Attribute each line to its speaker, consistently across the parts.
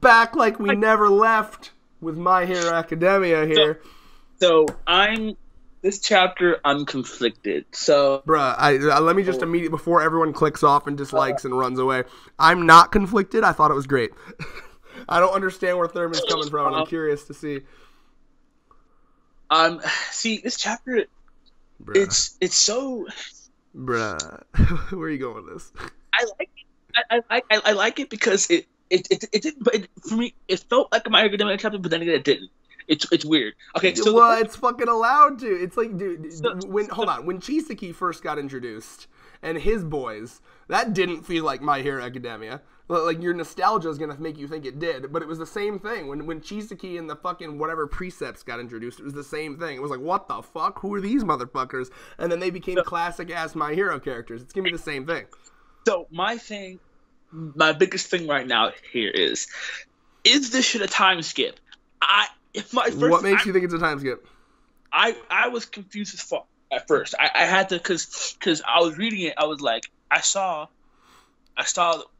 Speaker 1: Back like we never left with My Hero Academia here.
Speaker 2: So this chapter, I'm conflicted. So,
Speaker 1: bruh, let me just immediately, before everyone clicks off and dislikes and runs away, I'm not conflicted. I thought it was great. I don't understand where Thurman's coming from, and I'm curious to see.
Speaker 2: See, this chapter,
Speaker 1: bruh.
Speaker 2: it's so...
Speaker 1: Bruh, where are you going with this?
Speaker 2: I like it because it didn't, but for me, it felt like a My Hero Academia chapter, but then again, it didn't. It's weird. Okay, so
Speaker 1: well, it's fucking allowed to. It's like, dude, when Chisaki first got introduced and his boys, that didn't feel like My Hero Academia. Like, your nostalgia is gonna make you think it did, but it was the same thing. When Chisaki and the fucking whatever precepts got introduced, it was the same thing. It was like, what the fuck? Who are these motherfuckers? And then they became classic ass My Hero characters. It's gonna be the same thing.
Speaker 2: So my biggest thing right now here is this shit a time skip?
Speaker 1: What makes you think it's a time skip?
Speaker 2: I was confused as fuck at first. I had to, because I was reading it. I was like, I saw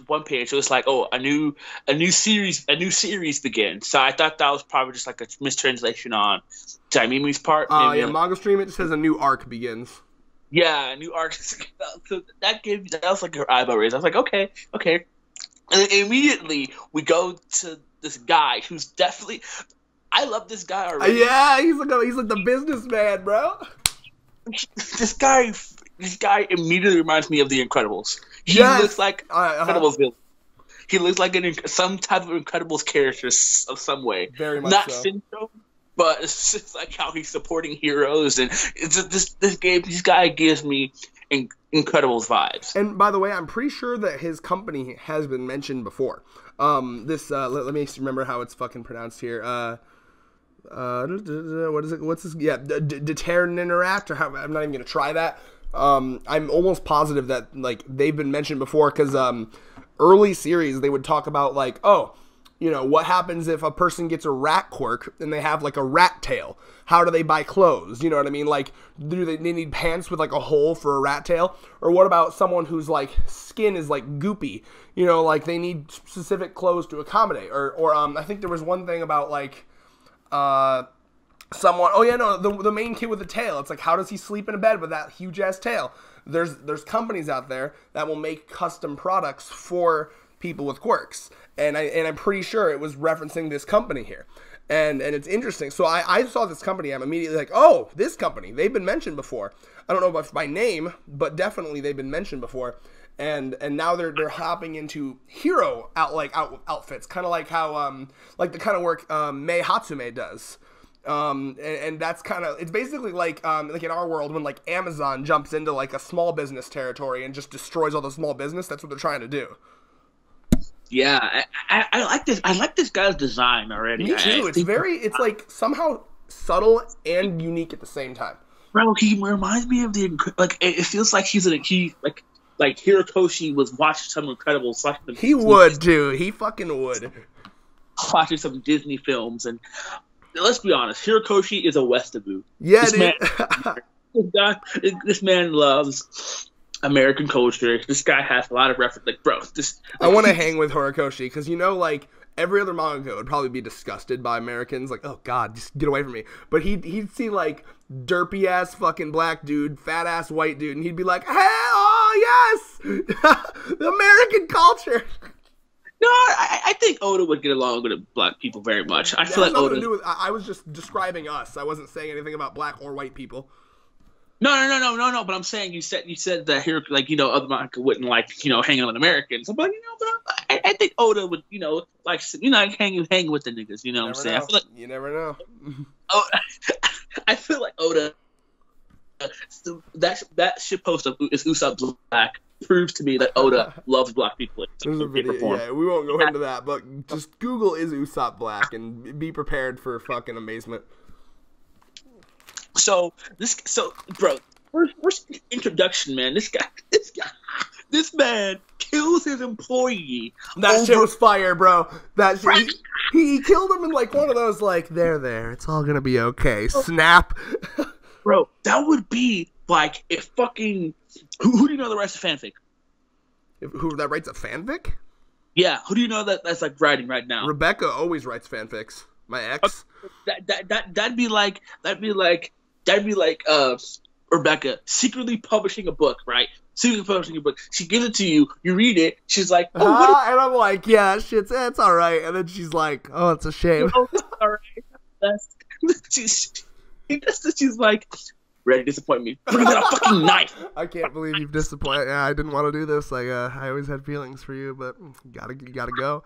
Speaker 2: one page. It was like, oh, a new series begins. So I thought that was probably just like a mistranslation on Daimimi's part.
Speaker 1: Yeah, Manga Stream, it says a new arc begins.
Speaker 2: Yeah, a new arc. So that was like her eyebrow raise. I was like, okay. And then immediately we go to this guy who's definitely... I love this guy already.
Speaker 1: Yeah, he's like the businessman, bro.
Speaker 2: This guy immediately reminds me of the Incredibles. He looks like Incredibles villain. He looks like some type of Incredibles character of some way.
Speaker 1: Very much
Speaker 2: not
Speaker 1: so.
Speaker 2: Syndrome, but it's just like how he's supporting heroes, and it's this guy gives me Incredibles vibes.
Speaker 1: And by the way, I'm pretty sure that his company has been mentioned before. Let me remember how it's fucking pronounced here. What is it? What's this? Yeah, Deterrent Interact, or how? I'm not even gonna try that. I'm almost positive that like they've been mentioned before, because early series they would talk about like, oh, you know, what happens if a person gets a rat quirk and they have like a rat tail? How do they buy clothes? You know what I mean? Like, do they need pants with like a hole for a rat tail? Or what about someone whose like skin is like goopy? You know, like they need specific clothes to accommodate. Or I think there was one thing about like someone. Oh yeah, no, the main kid with the tail. It's like, how does he sleep in a bed with that huge ass tail? There's companies out there that will make custom products for people with quirks, and I'm pretty sure it was referencing this company here, and it's interesting. So I saw this company, I'm immediately like, oh, this company, they've been mentioned before. I don't know about by name, but definitely they've been mentioned before, and now they're hopping into hero outfits, kind of like how like the kind of work Mei Hatsume does. And that's kind of, it's basically like in our world when like Amazon jumps into like a small business territory and just destroys all the small business. That's what they're trying to do.
Speaker 2: Yeah, I like this. I like this guy's design already.
Speaker 1: Me too. It's like somehow subtle and unique at the same time.
Speaker 2: Bro, he reminds me of it feels like like Hirokoshi was watching some Incredibles.
Speaker 1: He would too. He fucking would.
Speaker 2: Watching some Disney films, and let's be honest, Hirokoshi is a Westaboo.
Speaker 1: Yeah,
Speaker 2: this man loves American culture. This guy has a lot of reference. Like, bro,
Speaker 1: I want to hang with Horikoshi because, you know, like every other manga would probably be disgusted by Americans. Like, oh god, just get away from me. But he'd see like derpy ass fucking black dude, fat ass white dude, and he'd be like, hey, oh yes, the American culture.
Speaker 2: No, I think Oda would get along with black people very much. I feel like Oda.
Speaker 1: I was just describing us. I wasn't saying anything about black or white people.
Speaker 2: No. But I'm saying you said that here, like, you know, other manga wouldn't like, you know, hanging with Americans. But you know, I think Oda would, you know, like, you know, hang with the niggas. You know what I'm saying? I feel like,
Speaker 1: you never know.
Speaker 2: Oh, I feel like Oda. That shit post of is Usopp Black proves to me that Oda loves black people.
Speaker 1: Yeah, we won't go into that, but just Google is Usopp Black and be prepared for fucking amazement.
Speaker 2: So bro, first introduction, man. This man kills his employee.
Speaker 1: That shit was fire, bro. That shit, he killed him in like one of those like there, it's all gonna be okay. Snap.
Speaker 2: Bro, that would be like if fucking who do you know that writes a fanfic?
Speaker 1: Who that writes a fanfic?
Speaker 2: Yeah, who do you know that's like writing right now?
Speaker 1: Rebecca always writes fanfics. My ex.
Speaker 2: That'd be like Rebecca secretly publishing a book, right? Secretly publishing a book. She gives it to you. You read it. She's like, "Oh, what?"
Speaker 1: And I'm like, "Yeah, it's all right." And then she's like, "Oh, it's a shame."
Speaker 2: Oh, it's all right. She's like, ready to disappoint me. Bring out a fucking knife.
Speaker 1: I can't believe you've disappointed. Yeah, I didn't want to do this. Like, I always had feelings for you, but you gotta go.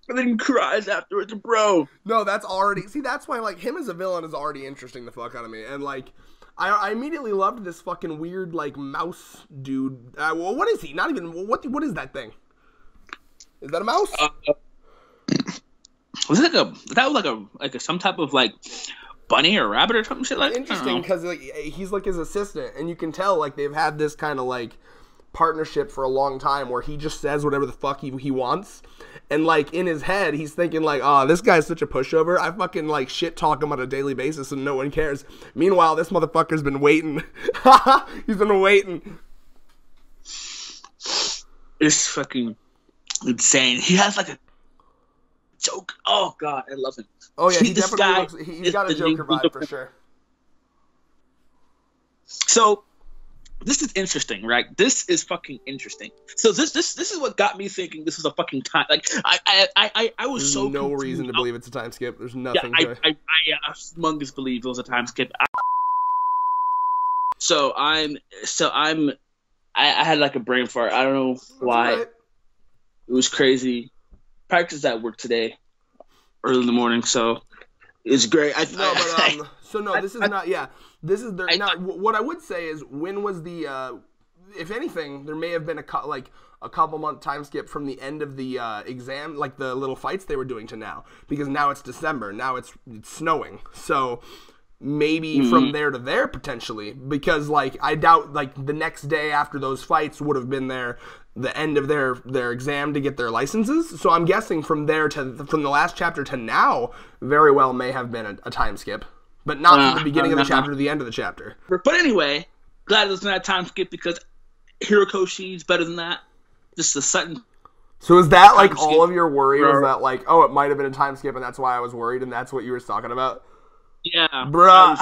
Speaker 2: And then cries afterwards, bro.
Speaker 1: No, that's already. See, that's why like him as a villain is already interesting the fuck out of me, and like. I immediately loved this fucking weird like mouse dude. Well, what is he? Not even what is that thing? Is that a mouse?
Speaker 2: Was it like a some type of like bunny or rabbit or something shit like that?
Speaker 1: Interesting because like, he's like his assistant, and you can tell like they've had this kind of like partnership for a long time where he just says whatever the fuck he wants, and like in his head he's thinking like, oh, this guy's such a pushover, I fucking like shit talk him on a daily basis and no one cares. Meanwhile, this motherfucker's been waiting. He's been waiting.
Speaker 2: It's fucking insane. He has like a joke. Oh god, I love him.
Speaker 1: Oh yeah, he definitely looks, he's got a Joker vibe for sure.
Speaker 2: So this is interesting, right? This is fucking interesting. So this is what got me thinking this was a fucking time. Like I was
Speaker 1: There's
Speaker 2: so
Speaker 1: no
Speaker 2: confused.
Speaker 1: reason to believe it's a time skip. There's nothing.
Speaker 2: Yeah, I humongous believe it was a time skip. I had like a brain fart. I don't know why.
Speaker 1: Right.
Speaker 2: It was crazy. Practiced at work today, early in the morning. So it's great.
Speaker 1: This is not. Yeah. This is their. Now, what I would say is, when was the? If anything, there may have been a couple month time skip from the end of the exam, like the little fights they were doing to now, because now it's December. Now it's snowing, so maybe from there to there potentially. Because like I doubt like the next day after those fights would have been the end of their exam to get their licenses. So I'm guessing from the last chapter to now, very well may have been a time skip. But not from the beginning of the chapter to the end of the chapter.
Speaker 2: But anyway, glad it's not a time skip because Hirokoshi's better than that. Just a sudden.
Speaker 1: So is that like all of your worry was that like, oh, it might have been a time skip and that's why I was worried and that's what you were talking about?
Speaker 2: Yeah.
Speaker 1: Bruh.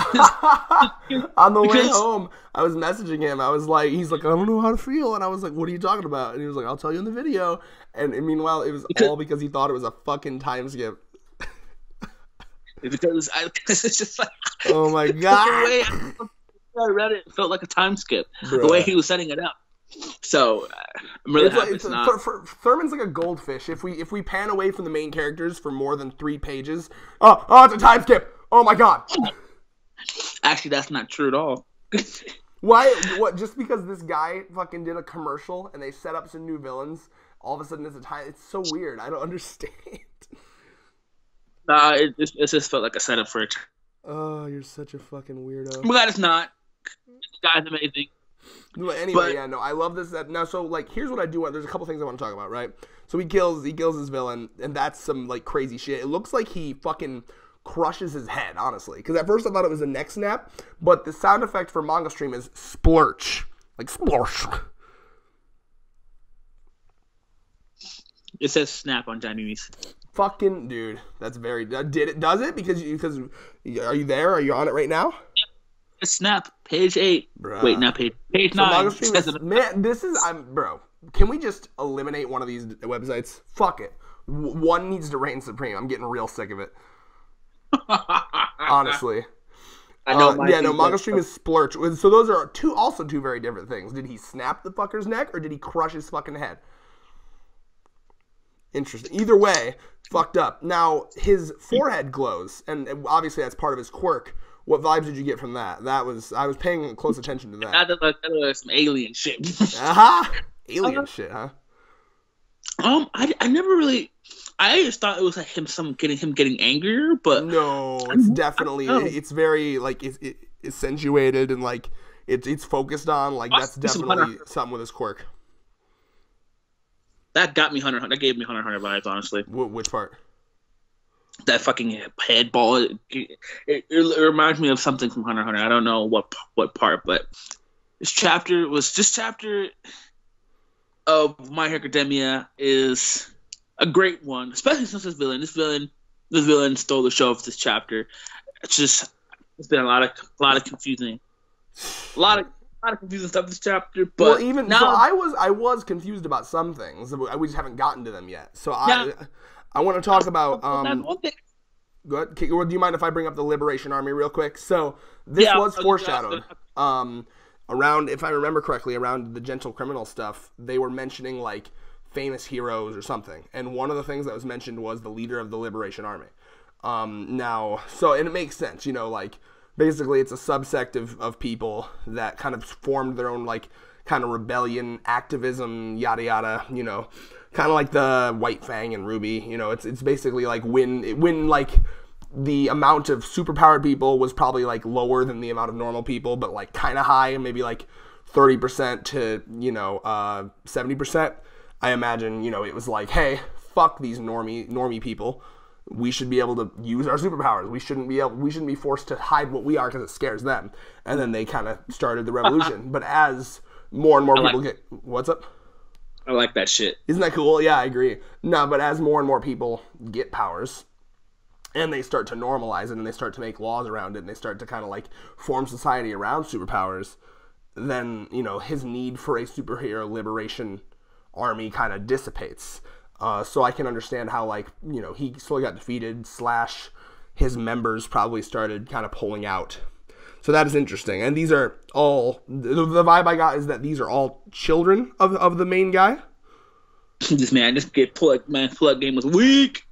Speaker 1: On the way home, I was messaging him. I was like, he's like, I don't know how to feel. And I was like, what are you talking about? And he was like, I'll tell you in the video. And meanwhile, it was all because he thought it was a fucking time skip.
Speaker 2: Because it's just like,
Speaker 1: oh my god,
Speaker 2: the way I read it felt like a time skip. Bruh. The way he was setting it up. So I'm really happy it's not.
Speaker 1: Thurman's like a goldfish. If we pan away from the main characters for more than 3 pages, oh, it's a time skip. Oh my god.
Speaker 2: Actually, that's not true at all.
Speaker 1: Why? What? Just because this guy fucking did a commercial and they set up some new villains, all of a sudden it's a time. It's so weird. I don't understand.
Speaker 2: It just felt like a setup for it.
Speaker 1: Oh, you're such a fucking weirdo.
Speaker 2: I'm glad it's not. This guy's amazing.
Speaker 1: Well, anyway, yeah, no, I love this. Now, so like, here's what I do want. There's a couple things I want to talk about, right? So he kills his villain, and that's some like crazy shit. It looks like he fucking crushes his head, honestly. Because at first I thought it was a neck snap, but the sound effect for Manga Stream is splurch, like splurch.
Speaker 2: It says snap on Chinese.
Speaker 1: Fucking dude, that's very. Does it? Because are you there? Are you on it right now?
Speaker 2: It's snap page 8. Bruh. Wait, not page 9.
Speaker 1: Man, this is bro. Can we just eliminate one of these websites? Fuck it. One needs to reign supreme. I'm getting real sick of it. Honestly.
Speaker 2: I know.
Speaker 1: Manga Stream is splurch. So those are two very different things. Did he snap the fucker's neck or did he crush his fucking head? Interesting. Either way, fucked up. Now, his forehead glows, and obviously that's part of his quirk. What vibes did you get from that? I was paying close attention to that.
Speaker 2: That looked like some alien shit.
Speaker 1: Alien shit, huh?
Speaker 2: I never really. I just thought it was like him getting angrier, but
Speaker 1: no, it's definitely it's very like it's accentuated and like it's focused on like that's definitely something with his quirk.
Speaker 2: That got me Hunter. That gave me Hunter vibes, honestly.
Speaker 1: Which part?
Speaker 2: That fucking head ball. It reminds me of something from Hunter. I don't know what part, but this chapter. of My Hero Academia is a great one, especially since this villain stole the show of this chapter. It's been a lot of confusing, a lot of confusing stuff this chapter. But
Speaker 1: well, even now, so I was confused about some things. We just haven't gotten to them yet. So I want to talk about
Speaker 2: that's one thing.
Speaker 1: Go ahead. Do you mind if I bring up the Liberation Army real quick? So this was foreshadowed. Around, if I remember correctly, around the Gentle Criminal stuff, they were mentioning like famous heroes or something, and one of the things that was mentioned was the leader of the Liberation Army. And it makes sense, like basically it's a subsect of people that kind of formed their own like kind of rebellion, activism, yada yada, kind of like the White Fang and Ruby. It's basically like when like the amount of superpowered people was probably like lower than the amount of normal people, but like kind of high, maybe like 30% to 70%. I imagine it was like, hey, fuck these normie people. We should be able to use our superpowers. We shouldn't be forced to hide what we are because it scares them. And then they kind of started the revolution. But as more and more people get, what's up?
Speaker 2: I like that shit.
Speaker 1: Isn't that cool? Yeah, I agree. No, but as more and more people get powers, and they start to normalize it, and they start to make laws around it, and they start to kind of like form society around superpowers, then, his need for a superhero liberation army kind of dissipates. So I can understand how, like, he slowly got defeated, / his members probably started kind of pulling out. So that is interesting. And these are all, the vibe I got is that these are all children of the main guy.
Speaker 2: This man, pull-out game was weak.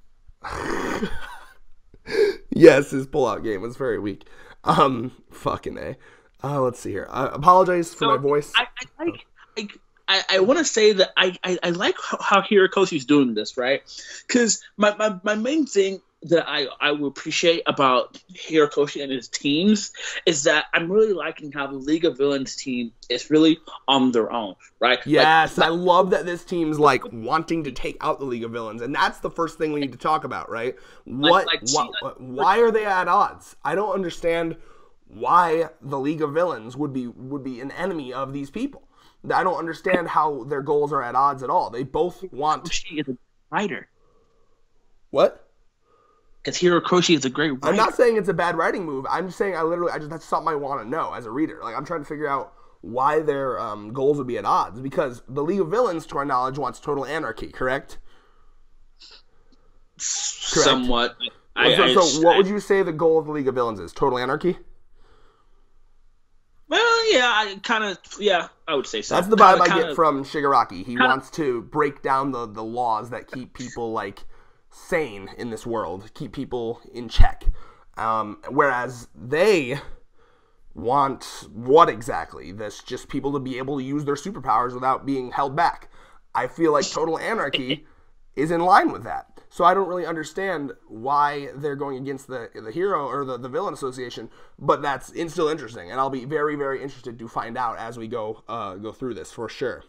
Speaker 1: Yes, his pull-out game was very weak. Fucking A. Let's see here. I apologize for my voice.
Speaker 2: I want to say that I like how Hirokoshi's doing this, right? Because my main thing that I will appreciate about Hirokoshi and his teams is that I'm really liking how the League of Villains team is really on their own, right?
Speaker 1: Yes, I love that this team's like wanting to take out the League of Villains, and that's the first thing we need to talk about, right? Why are they at odds? I don't understand why the League of Villains would be an enemy of these people. I don't understand how their goals are at odds at all. They both want.
Speaker 2: She is a writer.
Speaker 1: What?
Speaker 2: Because Hirokoshi is a great writer.
Speaker 1: I'm not saying it's a bad writing move. I'm just saying that's something I want to know as a reader. Like, I'm trying to figure out why their goals would be at odds. Because the League of Villains, to our knowledge, wants total anarchy, correct?
Speaker 2: Somewhat.
Speaker 1: So what would you say the goal of the League of Villains is? Total anarchy?
Speaker 2: Well, yeah, I would say so.
Speaker 1: That's the vibe I get from Shigaraki. He wants to break down the laws that keep people, like, sane in this world, keep people in check. Whereas they want what exactly? This just people to be able to use their superpowers without being held back. I feel like total anarchy is in line with that. So I don't really understand why they're going against the hero or the villain association, but that's still interesting, and I'll be very, very interested to find out as we go through this for sure.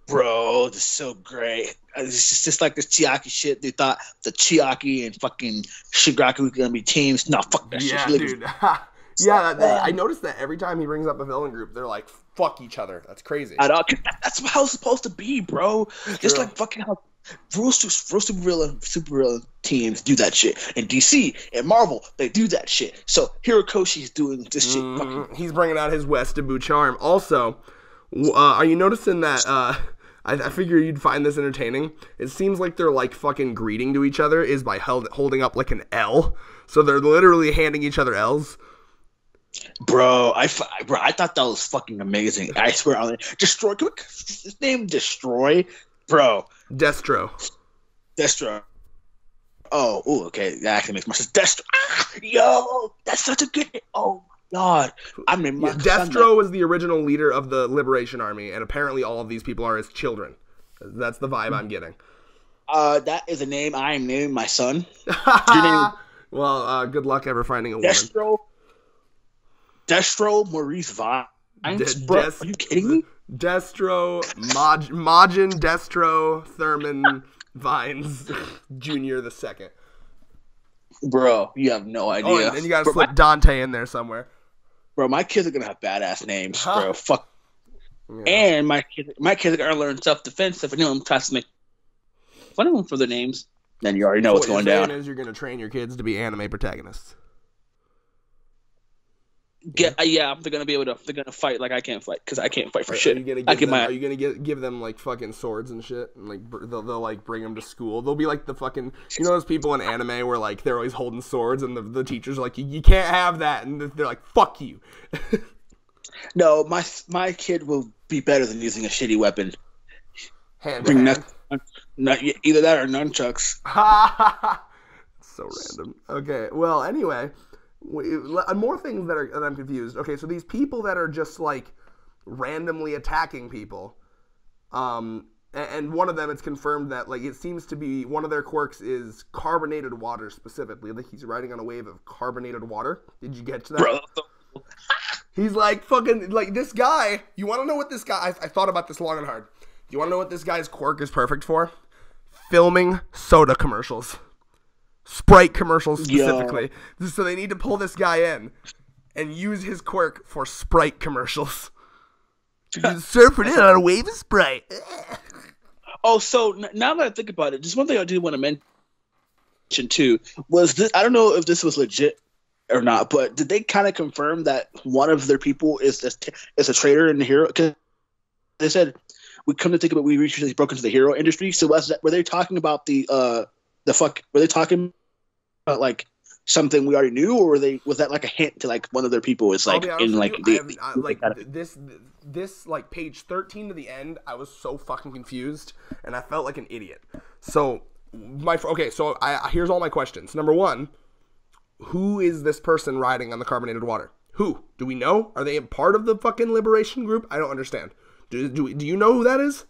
Speaker 2: Bro, this is so great. It's just like this Chiaki shit. They thought the Chiaki and fucking Shigaraki were gonna be teams. No, fuck that shit.
Speaker 1: Dude. Yeah, I noticed that every time he brings up a villain group, they're like, fuck each other. That's crazy.
Speaker 2: That's how it's supposed to be, bro. Just like fucking how real super teams do that shit. In DC and Marvel, they do that shit. So Hirokoshi's doing this shit.
Speaker 1: He's bringing out his Westabu charm. Also, are you noticing that... I figure you'd find this entertaining. It seems like they're like fucking greeting to each other is by holding up like an L. So they're literally handing each other L's.
Speaker 2: Bro, I thought that was fucking amazing. I swear on it. Destroy. His name Destroy, bro.
Speaker 1: Destro.
Speaker 2: Oh, okay. That actually makes more sense. Destro. Yo, that's such a good. Oh my god. I mean,
Speaker 1: Destro was the original leader of the Liberation Army, and apparently all of these people are his children. That's the vibe I'm getting.
Speaker 2: That is a name I am naming my son.
Speaker 1: Well, good luck ever finding a woman.
Speaker 2: Destro Maurice Vines. Bro, are you kidding me?
Speaker 1: Destro, Majin Destro Thurman Vines Jr. the Second.
Speaker 2: Bro, you have no idea.
Speaker 1: Oh, and then you gotta slip Dante in there somewhere.
Speaker 2: Bro, my kids are gonna have badass names, bro. Fuck.
Speaker 1: Yeah.
Speaker 2: And my kids are gonna learn self defense if anyone tries to make fun of them for their names. Then you already know what's going down.
Speaker 1: Is you're gonna train your kids to be anime protagonists.
Speaker 2: Yeah, they're gonna be able to. They're gonna fight like I can't fight because I can't fight for shit.
Speaker 1: Are you gonna give them like fucking swords and shit, and like they'll like bring them to school? They'll be like the fucking, you know, those people in anime where like they're always holding swords, and the teachers are like, you can't have that, and they're like, fuck you.
Speaker 2: No, my kid will be better than using a shitty weapon.
Speaker 1: Hand.
Speaker 2: Not either that or nunchucks.
Speaker 1: So random. Okay, well, anyway. More things that I'm confused. Okay, so these people that are just like randomly attacking people, and one of them, it's confirmed that like it seems to be one of their quirks is carbonated water specifically. Like he's riding on a wave of carbonated water. Did you get to that?
Speaker 2: Bro.
Speaker 1: He's like fucking like this guy. You want to know what this guy? I thought about this long and hard. You want to know what this guy's quirk is perfect for? Filming soda commercials. Sprite commercials specifically. Yo. So they need to pull this guy in and use his quirk for Sprite commercials. Surfing in on a wave of Sprite.
Speaker 2: Oh, so now that I think about it, just one thing I do want to mention too was this. I don't know if this was legit or not, but did they kind of confirm that one of their people is a trader in the hero? Because they said we come to think about, we recently broke into the hero industry. So were they talking about were they talking about like something we already knew, or was that like a hint to like one of their people is like in like
Speaker 1: this like page 13 to the end? I was so fucking confused and I felt like an idiot. So here's all my questions. Number one, who is this person riding on the carbonated water? Who? Do we know? Are they a part of the fucking liberation group? I don't understand. Do you know who that is?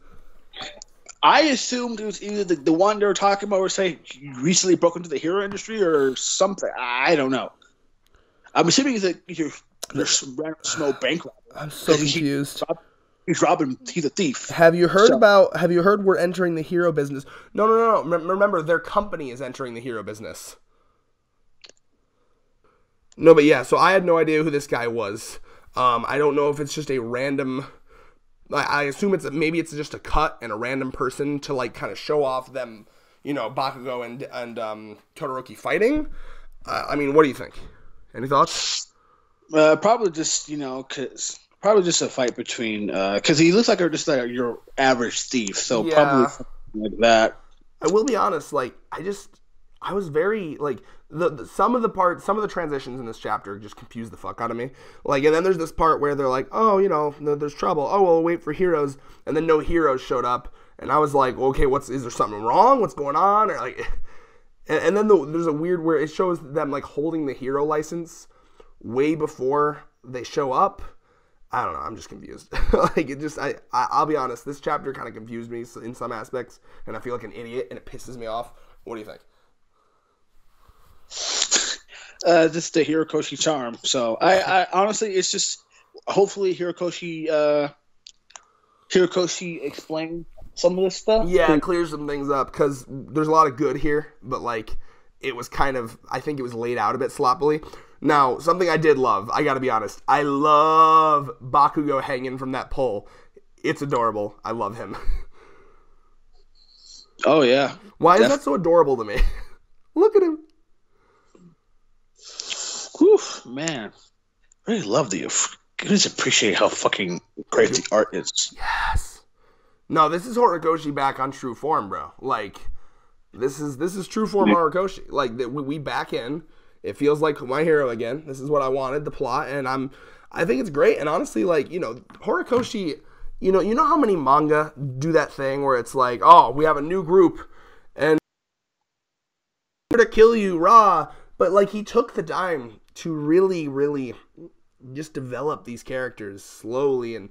Speaker 2: I assumed it was either the one they were talking about, or say recently broke into the hero industry or something. I don't know. I'm assuming there's some random snow bank robber.
Speaker 1: I'm so confused.
Speaker 2: He's robbing. He's a thief.
Speaker 1: Have you heard we're entering the hero business? No. Remember, their company is entering the hero business. No, but yeah. So I had no idea who this guy was. I don't know if it's just a random. I assume maybe it's just a cut and a random person to like kind of show off them, you know, Bakugo and Todoroki fighting. I mean, what do you think? Any thoughts?
Speaker 2: Probably just probably just a fight between because he looks like just like your average thief, so yeah. Probably something like that.
Speaker 1: I will be honest, like I was very like some of the transitions in this chapter just confused the fuck out of me. Like, and then there's this part where they're like, oh, you know, there's trouble. Oh, well, we'll wait for heroes, and then no heroes showed up, and I was like, okay, is there something wrong? What's going on? Or like, and then there's a weird where it shows them like holding the hero license way before they show up. I don't know. I'm just confused. Like it just, I'll be honest. This chapter kind of confused me in some aspects, and I feel like an idiot, and it pisses me off. What do you think?
Speaker 2: Just the Hirokoshi charm. So I honestly, it's just hopefully Hirokoshi explains some of this stuff.
Speaker 1: Yeah, clears some things up because there's a lot of good here, but like it was kind of, I think it was laid out a bit sloppily. Now, something I did love, I gotta be honest, I love Bakugo hanging from that pole. It's adorable. I love him.
Speaker 2: Oh yeah.
Speaker 1: Why is that so adorable to me? Look at him.
Speaker 2: Whew, man, I really love I just appreciate how fucking great the art is.
Speaker 1: Yes. No, this is Horikoshi back on true form, bro. Like, this is true form Horikoshi. Like, we back in. It feels like my hero again. This is what I wanted, the plot, and I think it's great. And honestly, like, you know, Horikoshi, you know how many manga do that thing where it's like, oh, we have a new group, and we're to kill you, rah. But like, he took the time to really, really just develop these characters slowly and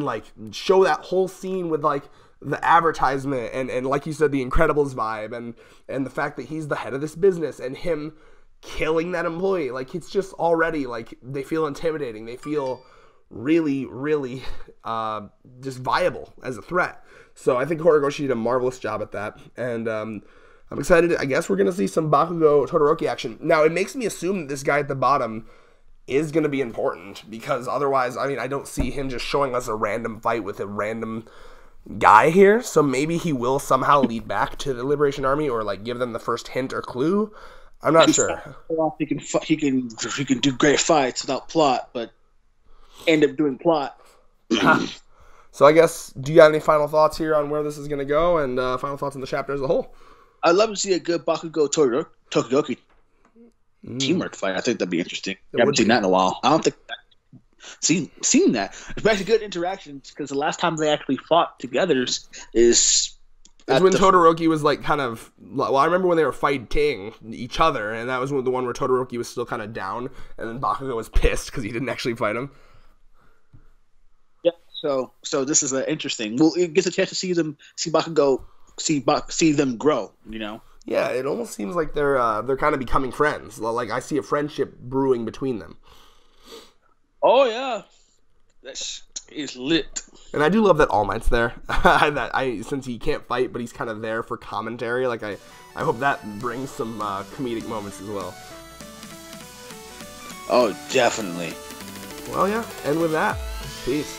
Speaker 1: like show that whole scene with like the advertisement and like you said, the Incredibles vibe and the fact that he's the head of this business and him killing that employee. Like, it's just already like they feel intimidating. They feel really, really just viable as a threat. So I think Horikoshi did a marvelous job at that. And I'm excited. I guess we're going to see some Bakugo Todoroki action. Now, it makes me assume that this guy at the bottom is going to be important, because otherwise, I mean, I don't see him just showing us a random fight with a random guy here. So maybe he will somehow lead back to the Liberation Army, or like give them the first hint or clue. I'm not sure.
Speaker 2: He can do great fights without plot, but end up doing plot.
Speaker 1: So I guess, do you have any final thoughts here on where this is going to go, and final thoughts on the chapter as a whole?
Speaker 2: I'd love to see a good Bakugo Tokidoki teamwork fight. I think that'd be interesting. I haven't seen that in a while. I don't think seen that. Especially good interactions, because the last time they actually fought together is
Speaker 1: when Todoroki was like kind of, well, I remember when they were fighting each other, and that was the one where Todoroki was still kind of down, and then Bakugo was pissed because he didn't actually fight him.
Speaker 2: Yeah, so this is interesting. Well, it gets a chance to see Bakugo, see them grow, you know?
Speaker 1: Yeah, it almost seems like they're kind of becoming friends. Like, I see a friendship brewing between them.
Speaker 2: Oh, yeah. That is lit.
Speaker 1: And I do love that All Might's there. Since he can't fight, but he's kind of there for commentary. Like, I hope that brings some comedic moments as well.
Speaker 2: Oh, definitely.
Speaker 1: Well, yeah. And with that, peace.